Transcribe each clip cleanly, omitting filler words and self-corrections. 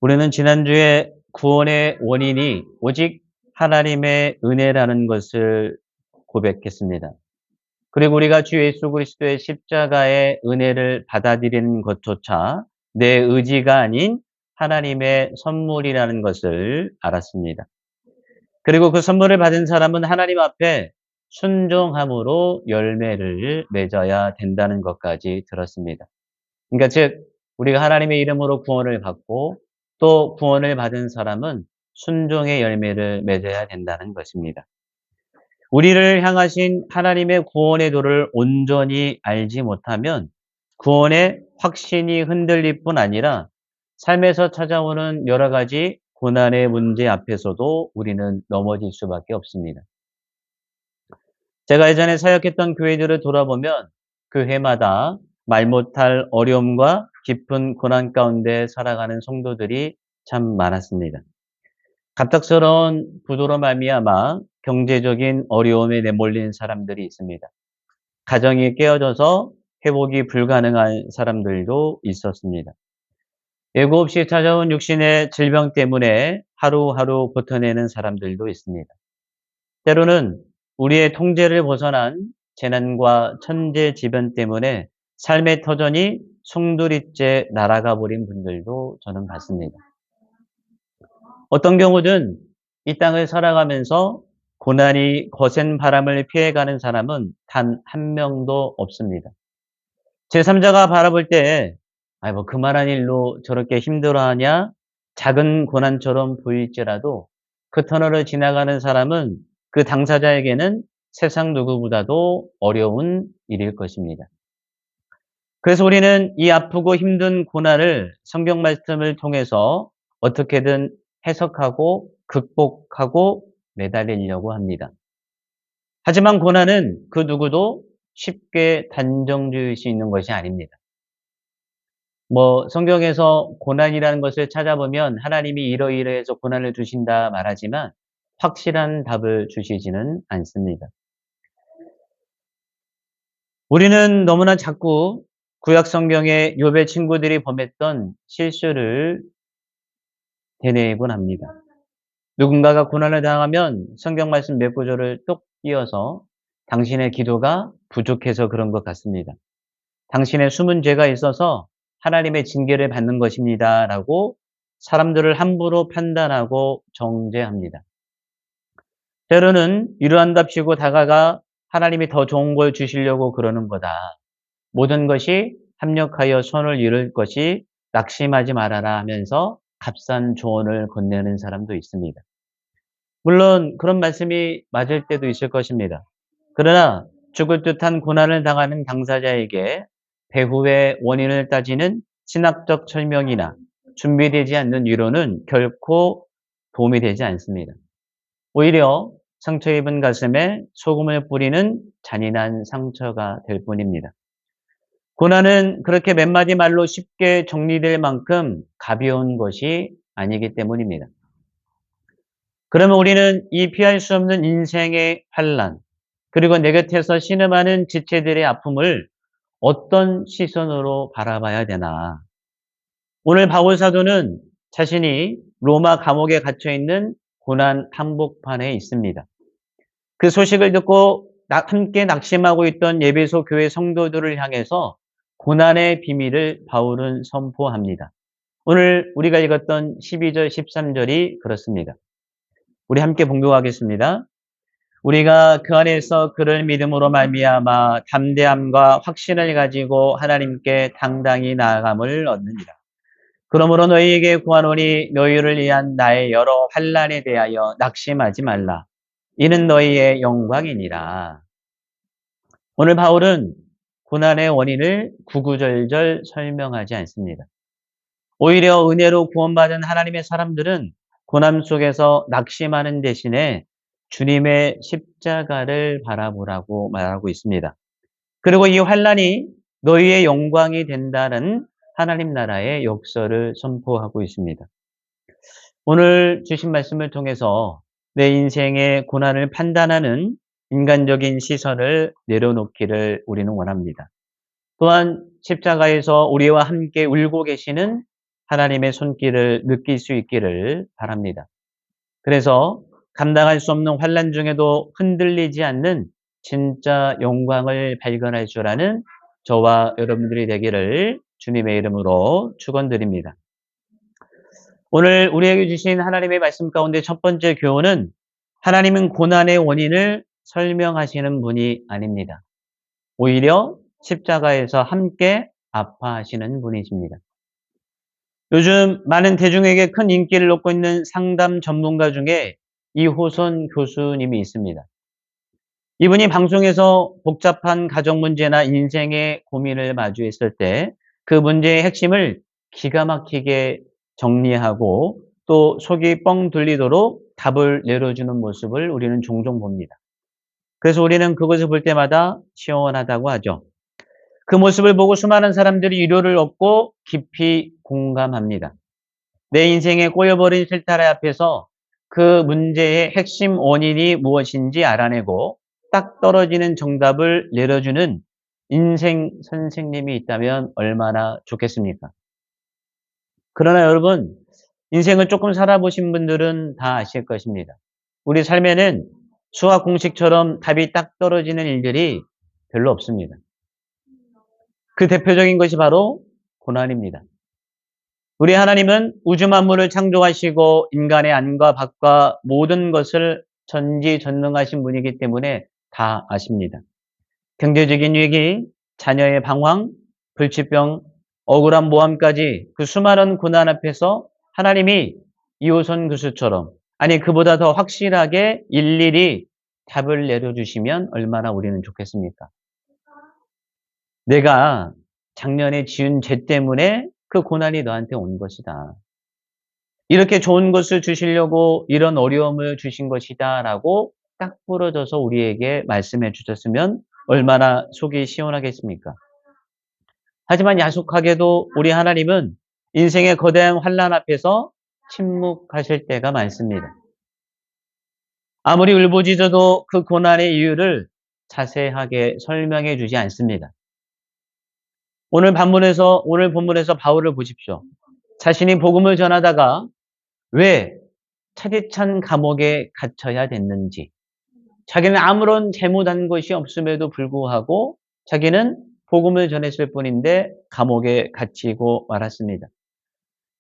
우리는 지난주에 구원의 원인이 오직 하나님의 은혜라는 것을 고백했습니다. 그리고 우리가 주 예수 그리스도의 십자가의 은혜를 받아들이는 것조차 내 의지가 아닌 하나님의 선물이라는 것을 알았습니다. 그리고 그 선물을 받은 사람은 하나님 앞에 순종함으로 열매를 맺어야 된다는 것까지 들었습니다. 그러니까 즉 우리가 하나님의 이름으로 구원을 받고 또 구원을 받은 사람은 순종의 열매를 맺어야 된다는 것입니다. 우리를 향하신 하나님의 구원의 도를 온전히 알지 못하면 구원의 확신이 흔들릴 뿐 아니라 삶에서 찾아오는 여러 가지 고난의 문제 앞에서도 우리는 넘어질 수밖에 없습니다. 제가 예전에 사역했던 교회들을 돌아보면 그 해마다 말 못할 어려움과 깊은 고난 가운데 살아가는 성도들이 참 많았습니다. 갑작스러운 부도로 말미암아 경제적인 어려움에 내몰린 사람들이 있습니다. 가정이 깨어져서 회복이 불가능한 사람들도 있었습니다. 예고 없이 찾아온 육신의 질병 때문에 하루하루 버텨내는 사람들도 있습니다. 때로는 우리의 통제를 벗어난 재난과 천재지변 때문에 삶의 터전이 송두리째 날아가 버린 분들도 저는 봤습니다. 어떤 경우든 이 땅을 살아가면서 고난이 거센 바람을 피해가는 사람은 단 한 명도 없습니다. 제3자가 바라볼 때 그만한 일로 저렇게 힘들어하냐? 작은 고난처럼 보일지라도 그 터널을 지나가는 사람은 그 당사자에게는 세상 누구보다도 어려운 일일 것입니다. 그래서 우리는 이 아프고 힘든 고난을 성경 말씀을 통해서 어떻게든 해석하고 극복하고 매달리려고 합니다. 하지만 고난은 그 누구도 쉽게 단정 지을 수 있는 것이 아닙니다. 성경에서 고난이라는 것을 찾아보면 하나님이 이러이러해서 고난을 주신다 말하지만 확실한 답을 주시지는 않습니다. 우리는 너무나 자꾸 구약 성경의 욥의 친구들이 범했던 실수를 되뇌곤 합니다. 누군가가 고난을 당하면 성경 말씀 몇 구절을 똑 띄어서 당신의 기도가 부족해서 그런 것 같습니다. 당신의 숨은 죄가 있어서 하나님의 징계를 받는 것입니다. 라고 사람들을 함부로 판단하고 정죄합니다. 때로는 위로한답시고 다가가 하나님이 더 좋은 걸 주시려고 그러는 거다. 모든 것이 합력하여 손을 이룰 것이 낙심하지 말아라 하면서 값싼 조언을 건네는 사람도 있습니다. 물론 그런 말씀이 맞을 때도 있을 것입니다. 그러나 죽을 듯한 고난을 당하는 당사자에게 배후의 원인을 따지는 신학적 설명이나 준비되지 않는 위로는 결코 도움이 되지 않습니다. 오히려 상처 입은 가슴에 소금을 뿌리는 잔인한 상처가 될 뿐입니다. 고난은 그렇게 몇 마디 말로 쉽게 정리될 만큼 가벼운 것이 아니기 때문입니다. 그러면 우리는 이 피할 수 없는 인생의 환난, 그리고 내 곁에서 신음하는 지체들의 아픔을 어떤 시선으로 바라봐야 되나? 오늘 바울 사도는 자신이 로마 감옥에 갇혀 있는 고난 한복판에 있습니다. 그 소식을 듣고 함께 낙심하고 있던 예배소 교회 성도들을 향해서 고난의 비밀을 바울은 선포합니다. 오늘 우리가 읽었던 12절, 13절이 그렇습니다. 우리 함께 봉독하겠습니다. 우리가 그 안에서 그를 믿음으로 말미암아 담대함과 확신을 가지고 하나님께 당당히 나아감을 얻느니라. 그러므로 너희에게 구하노니 너희를 위한 나의 여러 환난에 대하여 낙심하지 말라. 이는 너희의 영광이니라. 오늘 바울은 고난의 원인을 구구절절 설명하지 않습니다. 오히려 은혜로 구원받은 하나님의 사람들은 고난 속에서 낙심하는 대신에 주님의 십자가를 바라보라고 말하고 있습니다. 그리고 이 환난이 너희의 영광이 된다는 하나님 나라의 역설을 선포하고 있습니다. 오늘 주신 말씀을 통해서 내 인생의 고난을 판단하는 인간적인 시선을 내려놓기를 우리는 원합니다. 또한 십자가에서 우리와 함께 울고 계시는 하나님의 손길을 느낄 수 있기를 바랍니다. 그래서 감당할 수 없는 환난 중에도 흔들리지 않는 진짜 영광을 발견할 줄 아는 저와 여러분들이 되기를 주님의 이름으로 축원드립니다. 오늘 우리에게 주신 하나님의 말씀 가운데 첫 번째 교훈은 하나님은 고난의 원인을 설명하시는 분이 아닙니다. 오히려 십자가에서 함께 아파하시는 분이십니다. 요즘 많은 대중에게 큰 인기를 얻고 있는 상담 전문가 중에 이호선 교수님이 있습니다. 이분이 방송에서 복잡한 가정 문제나 인생의 고민을 마주했을 때 그 문제의 핵심을 기가 막히게 정리하고 또 속이 뻥 뚫리도록 답을 내려주는 모습을 우리는 종종 봅니다. 그래서 우리는 그것을 볼 때마다 시원하다고 하죠. 그 모습을 보고 수많은 사람들이 위로를 얻고 깊이 공감합니다. 내 인생에 꼬여버린 실타래 앞에서 그 문제의 핵심 원인이 무엇인지 알아내고 딱 떨어지는 정답을 내려주는 인생 선생님이 있다면 얼마나 좋겠습니까? 그러나 여러분, 인생을 조금 살아보신 분들은 다 아실 것입니다. 우리 삶에는 수학 공식처럼 답이 딱 떨어지는 일들이 별로 없습니다. 그 대표적인 것이 바로 고난입니다. 우리 하나님은 우주 만물을 창조하시고 인간의 안과 밖과 모든 것을 전지전능하신 분이기 때문에 다 아십니다. 경제적인 위기, 자녀의 방황, 불치병, 억울한 모함까지 그 수많은 고난 앞에서 하나님이 이호선 교수처럼 아니 그보다 더 확실하게 일일이 답을 내려주시면 얼마나 우리는 좋겠습니까? 내가 작년에 지은 죄 때문에 그 고난이 너한테 온 것이다. 이렇게 좋은 것을 주시려고 이런 어려움을 주신 것이다 라고 딱 부러져서 우리에게 말씀해 주셨으면 얼마나 속이 시원하겠습니까? 하지만 야속하게도 우리 하나님은 인생의 거대한 환난 앞에서 침묵하실 때가 많습니다. 아무리 울부짖어도 그 고난의 이유를 자세하게 설명해 주지 않습니다. 오늘 본문에서 바울을 보십시오. 자신이 복음을 전하다가 왜 차디찬 감옥에 갇혀야 됐는지, 자기는 아무런 잘못한 것이 없음에도 불구하고 자기는 복음을 전했을 뿐인데 감옥에 갇히고 말았습니다.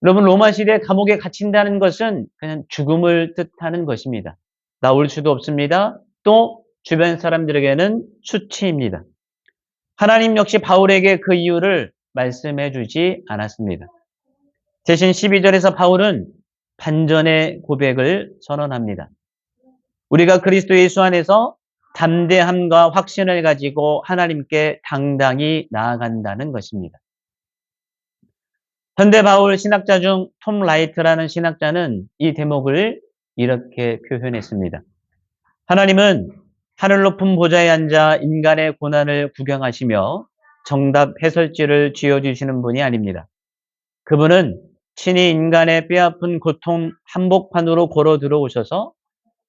여러분, 로마 시대 감옥에 갇힌다는 것은 그냥 죽음을 뜻하는 것입니다. 나올 수도 없습니다. 또 주변 사람들에게는 수치입니다. 하나님 역시 바울에게 그 이유를 말씀해 주지 않았습니다. 대신 12절에서 바울은 반전의 고백을 선언합니다. 우리가 그리스도 예수 안에서 담대함과 확신을 가지고 하나님께 당당히 나아간다는 것입니다. 현대 바울 신학자 중 톰 라이트라는 신학자는 이 대목을 이렇게 표현했습니다. 하나님은 하늘 높은 보좌에 앉아 인간의 고난을 구경하시며 정답 해설지를 쥐어주시는 분이 아닙니다. 그분은 친히 인간의 뼈아픈 고통 한복판으로 걸어 들어오셔서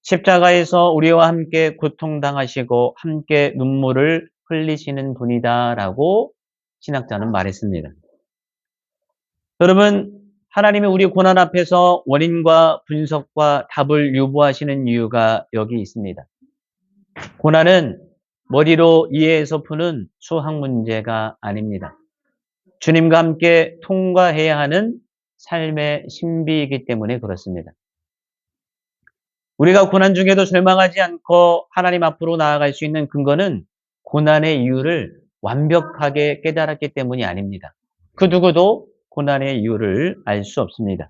십자가에서 우리와 함께 고통당하시고 함께 눈물을 흘리시는 분이다라고 신학자는 말했습니다. 여러분, 하나님이 우리 고난 앞에서 원인과 분석과 답을 유보하시는 이유가 여기 있습니다. 고난은 머리로 이해해서 푸는 수학 문제가 아닙니다. 주님과 함께 통과해야 하는 삶의 신비이기 때문에 그렇습니다. 우리가 고난 중에도 절망하지 않고 하나님 앞으로 나아갈 수 있는 근거는 고난의 이유를 완벽하게 깨달았기 때문이 아닙니다. 그 누구도 고난의 이유를 알 수 없습니다.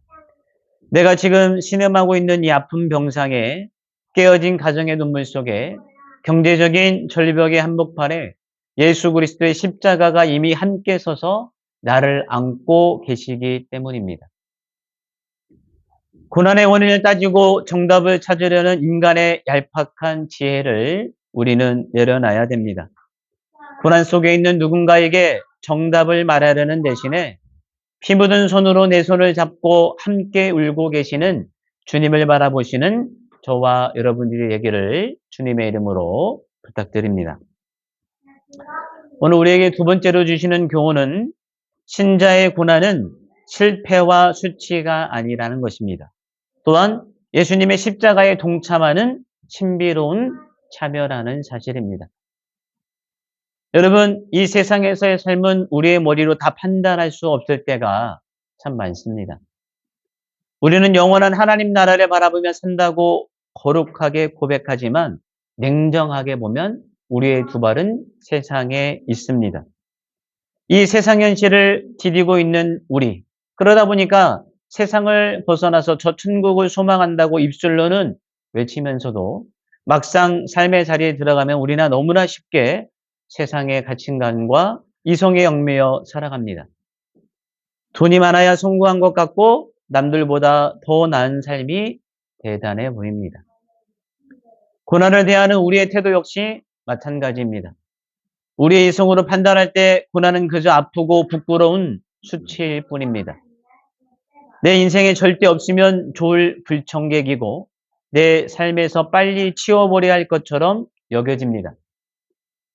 내가 지금 신음하고 있는 이 아픈 병상에 깨어진 가정의 눈물 속에 경제적인 절벽의 한복판에 예수 그리스도의 십자가가 이미 함께 서서 나를 안고 계시기 때문입니다. 고난의 원인을 따지고 정답을 찾으려는 인간의 얄팍한 지혜를 우리는 내려놔야 됩니다. 고난 속에 있는 누군가에게 정답을 말하려는 대신에 피 묻은 손으로 내 손을 잡고 함께 울고 계시는 주님을 바라보시는 저와 여러분들이 되기를 주님의 이름으로 부탁드립니다. 오늘 우리에게 두 번째로 주시는 교훈은 신자의 고난은 실패와 수치가 아니라는 것입니다. 또한 예수님의 십자가에 동참하는 신비로운 참여라는 사실입니다. 여러분, 이 세상에서의 삶은 우리의 머리로 다 판단할 수 없을 때가 참 많습니다. 우리는 영원한 하나님 나라를 바라보며 산다고 거룩하게 고백하지만 냉정하게 보면 우리의 두 발은 세상에 있습니다. 이 세상 현실을 디디고 있는 우리. 그러다 보니까 세상을 벗어나서 저 천국을 소망한다고 입술로는 외치면서도 막상 삶의 자리에 들어가면 우리나 너무나 쉽게 세상의 가치관과 이성에 얽매여 살아갑니다. 돈이 많아야 성공한 것 같고 남들보다 더 나은 삶이 대단해 보입니다. 고난을 대하는 우리의 태도 역시 마찬가지입니다. 우리의 이성으로 판단할 때 고난은 그저 아프고 부끄러운 수치일 뿐입니다. 내 인생에 절대 없으면 좋을 불청객이고 내 삶에서 빨리 치워버려야 할 것처럼 여겨집니다.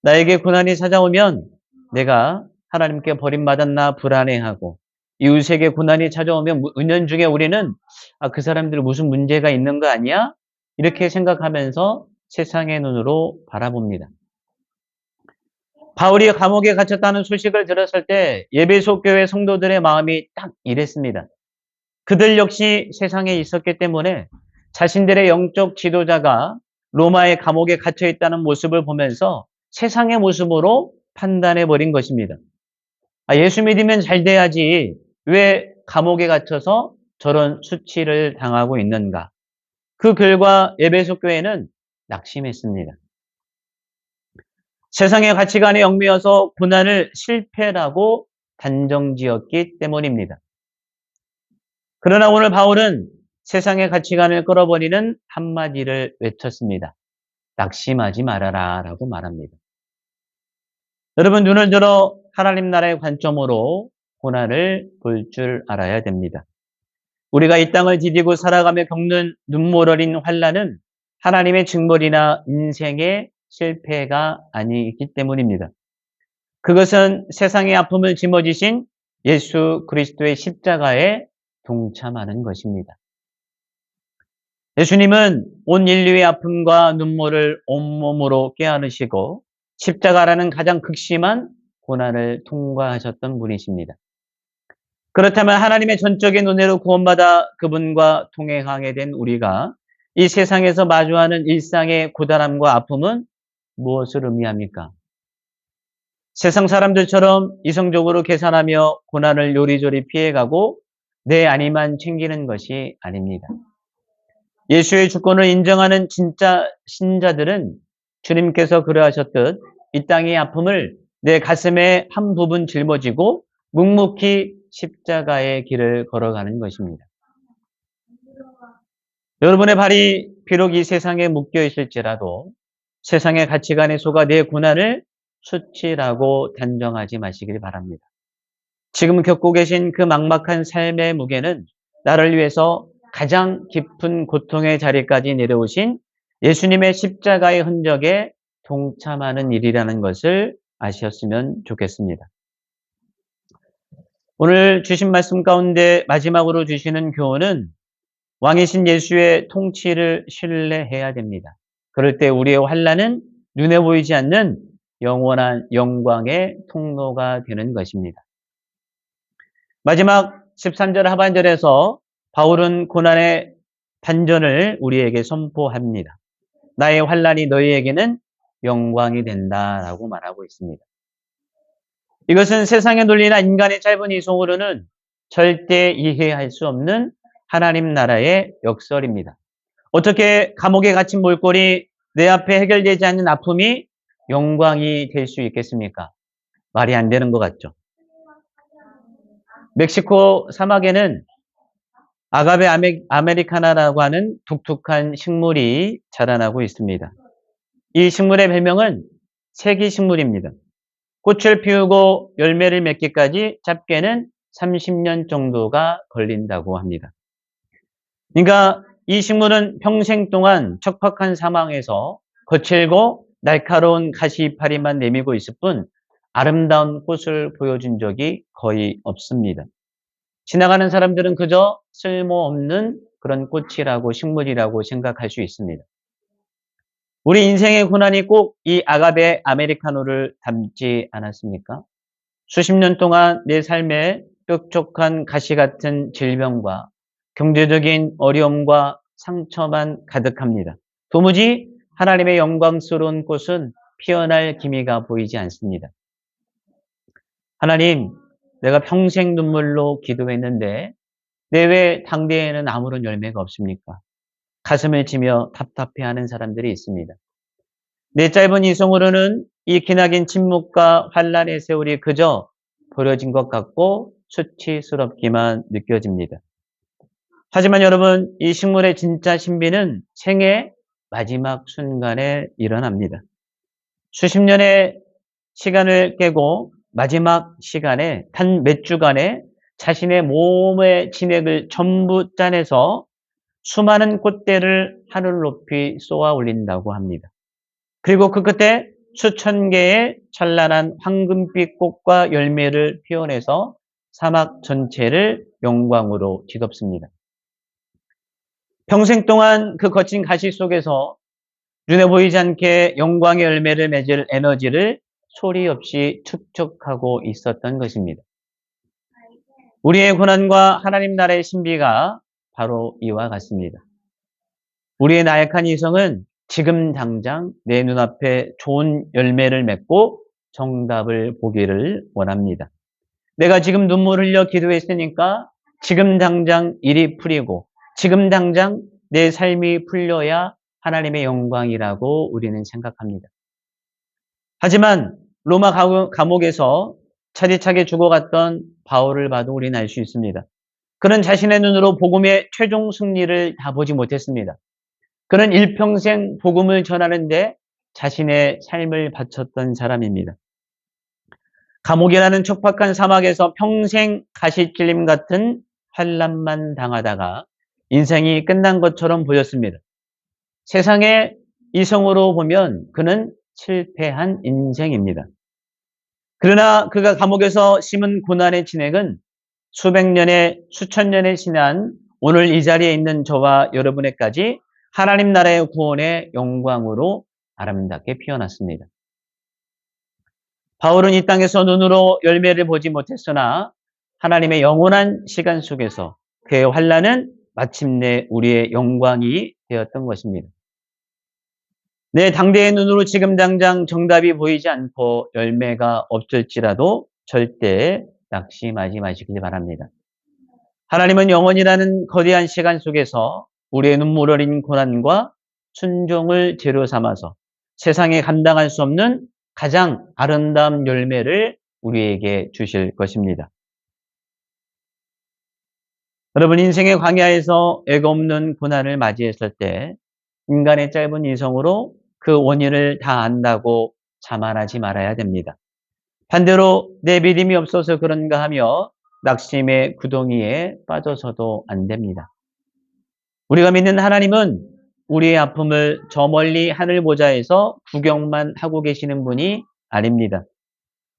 나에게 고난이 찾아오면 내가 하나님께 버림받았나 불안해하고 이웃에게 고난이 찾아오면 은연중에 우리는 그 사람들 무슨 문제가 있는 거 아니야? 이렇게 생각하면서 세상의 눈으로 바라봅니다. 바울이 감옥에 갇혔다는 소식을 들었을 때 에베소 교회 성도들의 마음이 딱 이랬습니다. 그들 역시 세상에 있었기 때문에 자신들의 영적 지도자가 로마의 감옥에 갇혀 있다는 모습을 보면서 세상의 모습으로 판단해버린 것입니다. 예수 믿으면 잘 돼야지 왜 감옥에 갇혀서 저런 수치를 당하고 있는가. 그 결과 에베소 교회는 낙심했습니다. 세상의 가치관에 얽매여서 고난을 실패라고 단정지었기 때문입니다. 그러나 오늘 바울은 세상의 가치관을 끌어버리는 한마디를 외쳤습니다. 낙심하지 말아라 라고 말합니다. 여러분, 눈을 들어 하나님 나라의 관점으로 고난을 볼 줄 알아야 됩니다. 우리가 이 땅을 디디고 살아가며 겪는 눈물 어린 환난은 하나님의 증벌이나 인생의 실패가 아니기 때문입니다. 그것은 세상의 아픔을 짊어지신 예수 그리스도의 십자가에 동참하는 것입니다. 예수님은 온 인류의 아픔과 눈물을 온몸으로 껴안으시고 십자가라는 가장 극심한 고난을 통과하셨던 분이십니다. 그렇다면 하나님의 전적인 은혜로 구원받아 그분과 동행하게 된 우리가 이 세상에서 마주하는 일상의 고단함과 아픔은 무엇을 의미합니까? 세상 사람들처럼 이성적으로 계산하며 고난을 요리조리 피해가고 내 안위만 챙기는 것이 아닙니다. 예수의 주권을 인정하는 진짜 신자들은 주님께서 그러하셨듯 이 땅의 아픔을 내 가슴의 한 부분 짊어지고 묵묵히 십자가의 길을 걸어가는 것입니다. 여러분의 발이 비록 이 세상에 묶여 있을지라도 세상의 가치관에 속아 내 고난을 수치라고 단정하지 마시길 바랍니다. 지금 겪고 계신 그 막막한 삶의 무게는 나를 위해서 가장 깊은 고통의 자리까지 내려오신 예수님의 십자가의 흔적에 동참하는 일이라는 것을 아셨으면 좋겠습니다. 오늘 주신 말씀 가운데 마지막으로 주시는 교훈은 왕이신 예수의 통치를 신뢰해야 됩니다. 그럴 때 우리의 환난은 눈에 보이지 않는 영원한 영광의 통로가 되는 것입니다. 마지막 13절 하반절에서 바울은 고난의 반전을 우리에게 선포합니다. 나의 환난이 너희에게는 영광이 된다라고 말하고 있습니다. 이것은 세상의 논리나 인간의 짧은 이성으로는 절대 이해할 수 없는 하나님 나라의 역설입니다. 어떻게 감옥에 갇힌 몰골이 내 앞에 해결되지 않는 아픔이 영광이 될 수 있겠습니까? 말이 안 되는 것 같죠. 멕시코 사막에는 아가베 아메리카나라고 하는 독특한 식물이 자라나고 있습니다. 이 식물의 별명은 세기식물입니다. 꽃을 피우고 열매를 맺기까지 짧게는 30년 정도가 걸린다고 합니다. 그러니까 이 식물은 평생 동안 척박한 사막에서 거칠고 날카로운 가시 이파리만 내밀고 있을 뿐 아름다운 꽃을 보여준 적이 거의 없습니다. 지나가는 사람들은 그저 쓸모없는 그런 꽃이라고 식물이라고 생각할 수 있습니다. 우리 인생의 고난이 꼭 이 아가베 아메리카노를 닮지 않았습니까? 수십 년 동안 내 삶에 뾰족한 가시 같은 질병과 경제적인 어려움과 상처만 가득합니다. 도무지 하나님의 영광스러운 꽃은 피어날 기미가 보이지 않습니다. 하나님, 내가 평생 눈물로 기도했는데 내 왜 당대에는 아무런 열매가 없습니까? 가슴을 치며 답답해하는 사람들이 있습니다. 내 짧은 이성으로는 이 기나긴 침묵과 환란의 세월이 그저 버려진 것 같고 수치스럽기만 느껴집니다. 하지만 여러분, 이 식물의 진짜 신비는 생의 마지막 순간에 일어납니다. 수십 년의 시간을 깨고 마지막 시간에 단 몇 주간에 자신의 몸의 진액을 전부 짜내서 수많은 꽃대를 하늘 높이 쏘아 올린다고 합니다. 그리고 그 끝에 수천 개의 찬란한 황금빛 꽃과 열매를 피워내서 사막 전체를 영광으로 뒤덮습니다. 평생 동안 그 거친 가시 속에서 눈에 보이지 않게 영광의 열매를 맺을 에너지를 소리 없이 축적하고 있었던 것입니다. 우리의 고난과 하나님 나라의 신비가 바로 이와 같습니다. 우리의 나약한 이성은 지금 당장 내 눈앞에 좋은 열매를 맺고 정답을 보기를 원합니다. 내가 지금 눈물 흘려 기도했으니까 지금 당장 일이 풀리고 지금 당장 내 삶이 풀려야 하나님의 영광이라고 우리는 생각합니다. 하지만 로마 감옥에서 차디차게 죽어갔던 바울을 봐도 우리는 알 수 있습니다. 그는 자신의 눈으로 복음의 최종 승리를 다 보지 못했습니다. 그는 일평생 복음을 전하는데 자신의 삶을 바쳤던 사람입니다. 감옥이라는 척박한 사막에서 평생 가시찔림 같은 환난만 당하다가 인생이 끝난 것처럼 보였습니다. 세상의 이성으로 보면 그는 실패한 인생입니다. 그러나 그가 감옥에서 심은 고난의 진액은 수백 년의 수천 년의 지난 오늘 이 자리에 있는 저와 여러분에까지 하나님 나라의 구원의 영광으로 아름답게 피어났습니다. 바울은 이 땅에서 눈으로 열매를 보지 못했으나 하나님의 영원한 시간 속에서 그의 환난은 마침내 우리의 영광이 되었던 것입니다. 내 당대의 눈으로 지금 당장 정답이 보이지 않고 열매가 없을지라도 절대 낙심하지 마시길 바랍니다. 하나님은 영원이라는 거대한 시간 속에서 우리의 눈물 어린 고난과 순종을 재료 삼아서 세상에 감당할 수 없는 가장 아름다운 열매를 우리에게 주실 것입니다. 여러분, 인생의 광야에서 애가 없는 고난을 맞이했을 때 인간의 짧은 이성으로 그 원인을 다 안다고 자만하지 말아야 됩니다. 반대로 내 믿음이 없어서 그런가 하며 낙심의 구덩이에 빠져서도 안 됩니다. 우리가 믿는 하나님은 우리의 아픔을 저 멀리 하늘 보좌에서 구경만 하고 계시는 분이 아닙니다.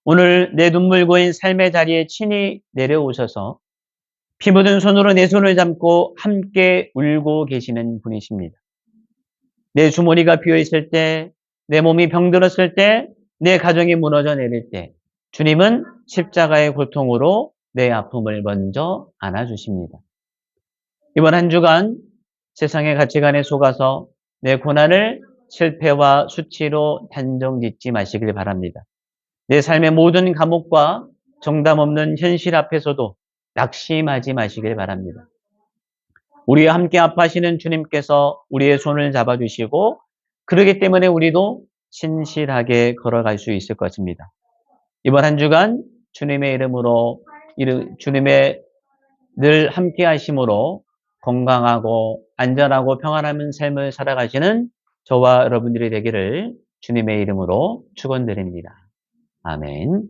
오늘 내 눈물 고인 삶의 자리에 친히 내려오셔서 피 묻은 손으로 내 손을 잡고 함께 울고 계시는 분이십니다. 내 주머니가 비어있을 때, 내 몸이 병들었을 때, 내 가정이 무너져 내릴 때 주님은 십자가의 고통으로 내 아픔을 먼저 안아주십니다. 이번 한 주간 세상의 가치관에 속아서 내 고난을 실패와 수치로 단정짓지 마시길 바랍니다. 내 삶의 모든 감옥과 정답 없는 현실 앞에서도 낙심하지 마시길 바랍니다. 우리와 함께 아파하시는 주님께서 우리의 손을 잡아주시고 그러기 때문에 우리도 신실하게 걸어갈 수 있을 것입니다. 이번 한 주간 주님의 이름으로 주님의 늘 함께 하심으로 건강하고 안전하고 평안한 삶을 살아가시는 저와 여러분들이 되기를 주님의 이름으로 축원드립니다. 아멘.